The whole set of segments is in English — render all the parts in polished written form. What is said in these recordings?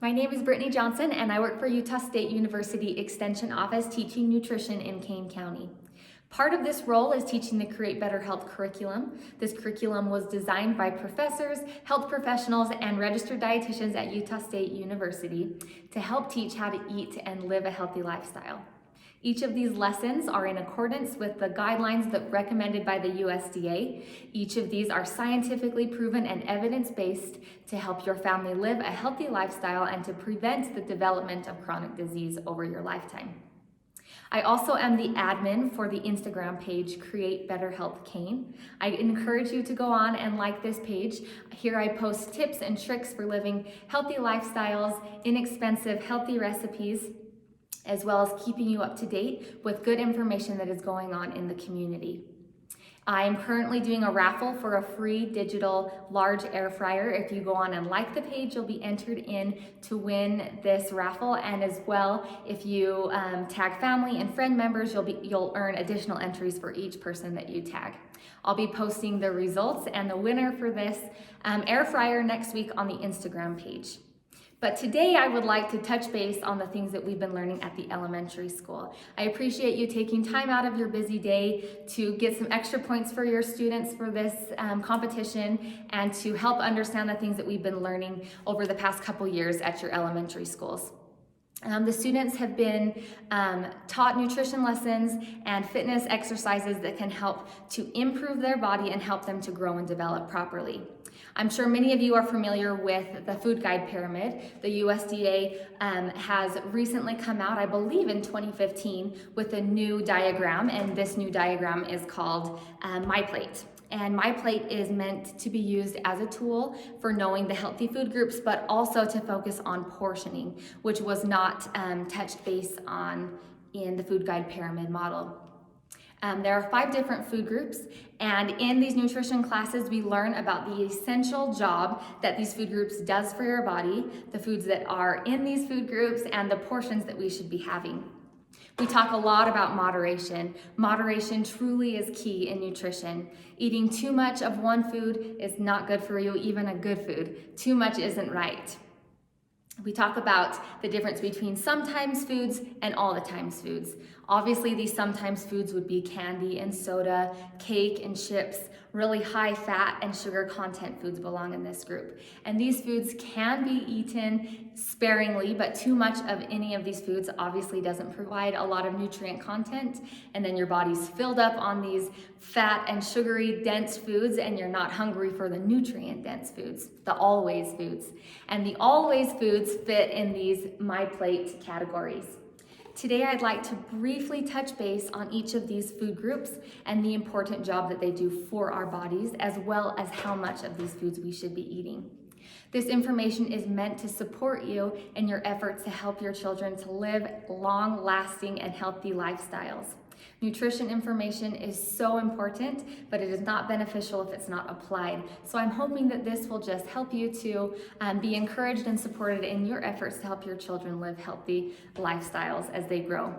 My name is Brittany Johnson, and I work for Utah State University Extension Office teaching nutrition in Kane County. Part of this role is teaching the Create Better Health curriculum. This curriculum was designed by professors, health professionals, and registered dietitians at Utah State University to help teach how to eat and live a healthy lifestyle. Each of these lessons are in accordance with the guidelines that recommended by the USDA. Each of these are scientifically proven and evidence-based to help your family live a healthy lifestyle and to prevent the development of chronic disease over your lifetime. I also am the admin for the Instagram page, Create Better Health Kane. I encourage you to go on and like this page. Here I post tips and tricks for living healthy lifestyles, inexpensive, healthy recipes, as well as keeping you up to date with good information that is going on in the community. I am currently doing a raffle for a free digital large air fryer. If you go on and like the page, you'll be entered in to win this raffle. And as well, if you tag family and friend members, you'll earn additional entries for each person that you tag. I'll be posting the results and the winner for this air fryer next week on the Instagram page. But today I would like to touch base on the things that we've been learning at the elementary school. I appreciate you taking time out of your busy day to get some extra points for your students for this competition and to help understand the things that we've been learning over the past couple years at your elementary schools. The students have been taught nutrition lessons and fitness exercises that can help to improve their body and help them to grow and develop properly. I'm sure many of you are familiar with the food guide pyramid. The USDA has recently come out, I believe in 2015, with a new diagram, and this new diagram is called MyPlate. And MyPlate is meant to be used as a tool for knowing the healthy food groups, but also to focus on portioning, which was not touched base on in the food guide pyramid model. There are 5 different food groups, and in these nutrition classes, we learn about the essential job that these food groups does for your body, the foods that are in these food groups, and the portions that we should be having. We talk a lot about moderation. Moderation truly is key in nutrition. Eating too much of one food is not good for you, even a good food. Too much isn't right. We talk about the difference between sometimes foods and all the times foods. Obviously, these sometimes foods would be candy and soda, cake and chips. Really high fat and sugar content foods belong in this group. And these foods can be eaten sparingly, but too much of any of these foods obviously doesn't provide a lot of nutrient content. And then your body's filled up on these fat and sugary dense foods, and you're not hungry for the nutrient dense foods, the always foods. And the always foods fit in these MyPlate categories. Today, I'd like to briefly touch base on each of these food groups and the important job that they do for our bodies, as well as how much of these foods we should be eating. This information is meant to support you in your efforts to help your children to live long-lasting and healthy lifestyles. Nutrition information is so important, but it is not beneficial if it's not applied. So I'm hoping that this will just help you to be encouraged and supported in your efforts to help your children live healthy lifestyles as they grow.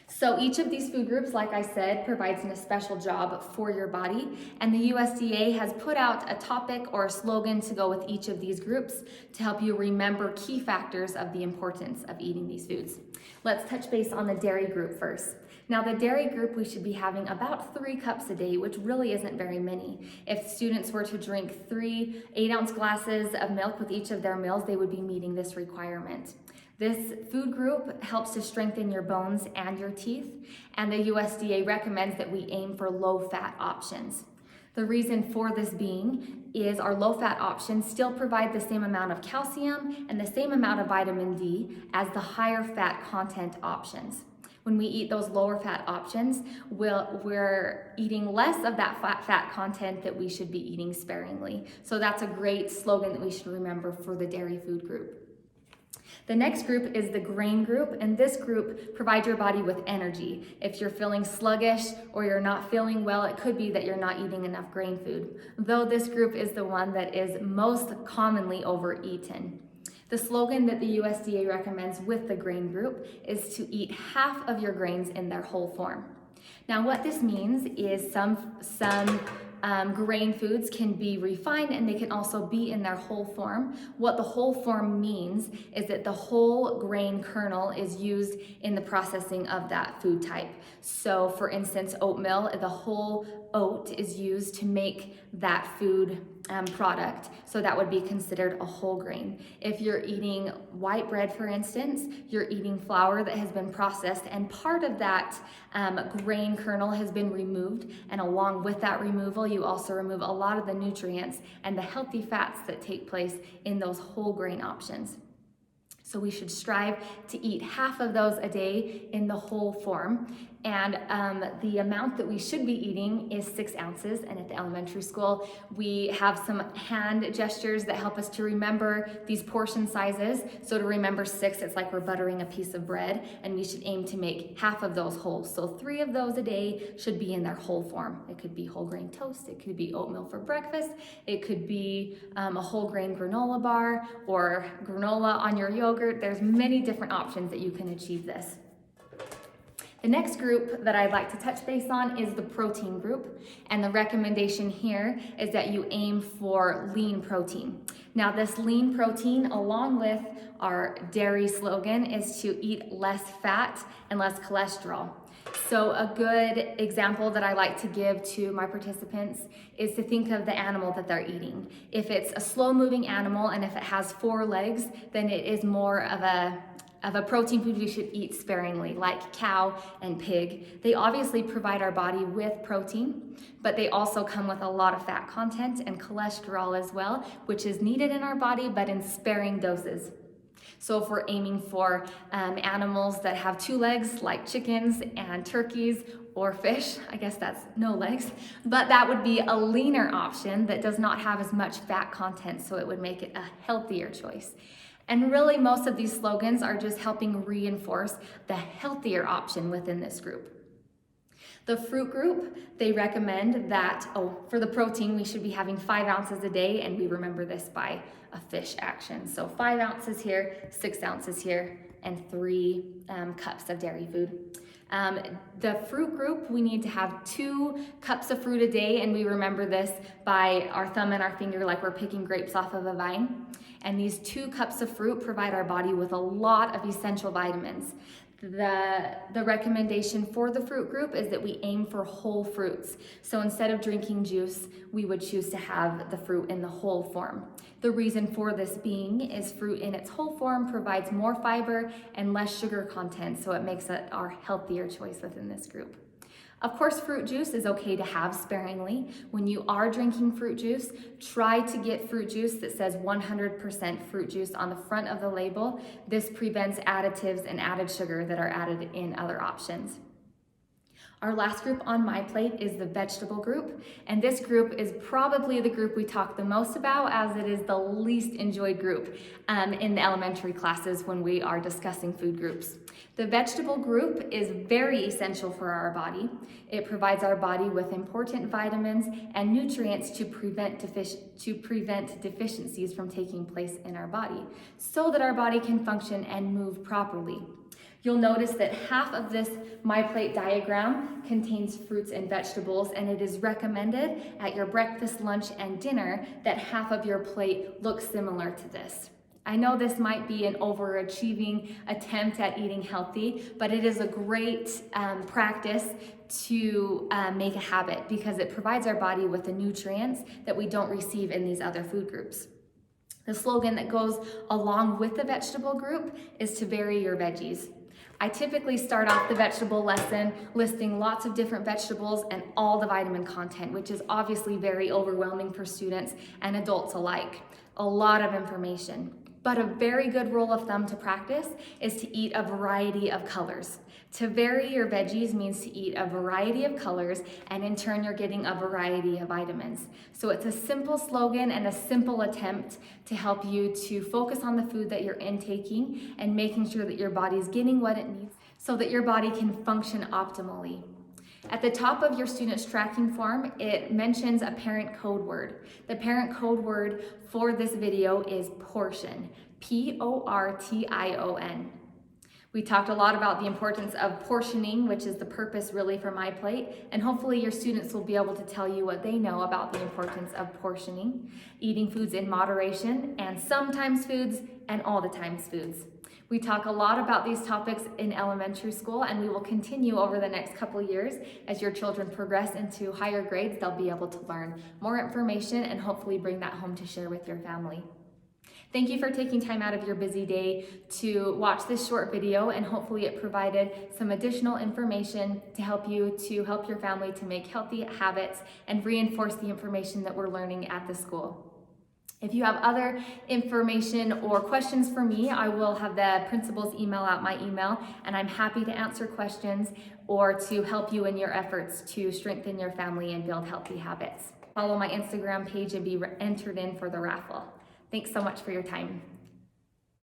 So each of these food groups, like I said, provides a special job for your body, and the USDA has put out a topic or a slogan to go with each of these groups to help you remember key factors of the importance of eating these foods. Let's touch base on the dairy group first. Now, the dairy group, we should be having about 3 cups a day, which really isn't very many. If students were to drink 3 8-ounce glasses of milk with each of their meals, they would be meeting this requirement. This food group helps to strengthen your bones and your teeth, and the USDA recommends that we aim for low-fat options. The reason for this being is our low-fat options still provide the same amount of calcium and the same amount of vitamin D as the higher fat content options. When we eat those lower fat options, we're eating less of that fat content that we should be eating sparingly. So that's a great slogan that we should remember for the dairy food group. The next group is the grain group, and this group provides your body with energy. If you're feeling sluggish or you're not feeling well, it could be that you're not eating enough grain food, though this group is the one that is most commonly overeaten. The slogan that the USDA recommends with the grain group is to eat half of your grains in their whole form. Now, what this means is some grain foods can be refined and they can also be in their whole form. What the whole form means is that the whole grain kernel is used in the processing of that food type. So for instance, oatmeal, the whole oat is used to make that food product. So that would be considered a whole grain. If you're eating white bread, for instance, you're eating flour that has been processed and part of that grain kernel has been removed. And along with that removal, you also remove a lot of the nutrients and the healthy fats that take place in those whole grain options. So we should strive to eat half of those a day in the whole form. And the amount that we should be eating is 6 ounces. And at the elementary school, we have some hand gestures that help us to remember these portion sizes. So to remember 6, it's like we're buttering a piece of bread, and we should aim to make half of those whole. So 3 of those a day should be in their whole form. It could be whole grain toast, it could be oatmeal for breakfast, it could be a whole grain granola bar or granola on your yogurt. There's many different options that you can achieve this. The next group that I'd like to touch base on is the protein group, and the recommendation here is that you aim for lean protein. Now this lean protein, along with our dairy slogan, is to eat less fat and less cholesterol. So a good example that I like to give to my participants is to think of the animal that they're eating. If it's a slow-moving animal and if it has 4 legs, then it is more of a protein food we should eat sparingly, like cow and pig. They obviously provide our body with protein, but they also come with a lot of fat content and cholesterol as well, which is needed in our body, but in sparing doses. So if we're aiming for animals that have 2 legs, like chickens and turkeys, or fish, I guess that's no legs, but that would be a leaner option that does not have as much fat content, so it would make it a healthier choice. And really, most of these slogans are just helping reinforce the healthier option within this group. The fruit group, they recommend that, for the protein, we should be having 5 ounces a day, and we remember this by a fish action. So 5 ounces here, 6 ounces here, and 3 cups of dairy food. The fruit group, we need to have 2 cups of fruit a day, and we remember this by our thumb and our finger like we're picking grapes off of a vine. And these 2 cups of fruit provide our body with a lot of essential vitamins. The recommendation for the fruit group is that we aim for whole fruits. So instead of drinking juice, we would choose to have the fruit in the whole form. The reason for this being is fruit in its whole form provides more fiber and less sugar content, so it makes it our healthier choice within this group. Of course, fruit juice is okay to have sparingly. When you are drinking fruit juice, try to get fruit juice that says 100% fruit juice on the front of the label. This prevents additives and added sugar that are added in other options. Our last group on my plate is the vegetable group, and this group is probably the group we talk the most about, as it is the least enjoyed group in the elementary classes when we are discussing food groups. The vegetable group is very essential for our body. It provides our body with important vitamins and nutrients to prevent deficiencies from taking place in our body, so that our body can function and move properly. You'll notice that half of this My Plate diagram contains fruits and vegetables, and it is recommended at your breakfast, lunch, and dinner that half of your plate looks similar to this. I know this might be an overachieving attempt at eating healthy, but it is a great practice to make a habit, because it provides our body with the nutrients that we don't receive in these other food groups. The slogan that goes along with the vegetable group is to vary your veggies. I typically start off the vegetable lesson listing lots of different vegetables and all the vitamin content, which is obviously very overwhelming for students and adults alike. A lot of information. But a very good rule of thumb to practice is to eat a variety of colors. To vary your veggies means to eat a variety of colors, and in turn you're getting a variety of vitamins. So it's a simple slogan and a simple attempt to help you to focus on the food that you're intaking and making sure that your body's getting what it needs so that your body can function optimally. At the top of your student's tracking form, it mentions a parent code word. The parent code word for this video is portion, P-O-R-T-I-O-N. We talked a lot about the importance of portioning, which is the purpose really for My Plate, and hopefully your students will be able to tell you what they know about the importance of portioning, eating foods in moderation, and sometimes foods, and all the times foods. We talk a lot about these topics in elementary school, and we will continue over the next couple years. As your children progress into higher grades, they'll be able to learn more information and hopefully bring that home to share with your family. Thank you for taking time out of your busy day to watch this short video, and hopefully it provided some additional information to help you to help your family to make healthy habits and reinforce the information that we're learning at the school. If you have other information or questions for me, I will have the principal's email out my email, and I'm happy to answer questions or to help you in your efforts to strengthen your family and build healthy habits. Follow my Instagram page and be entered in for the raffle. Thanks so much for your time.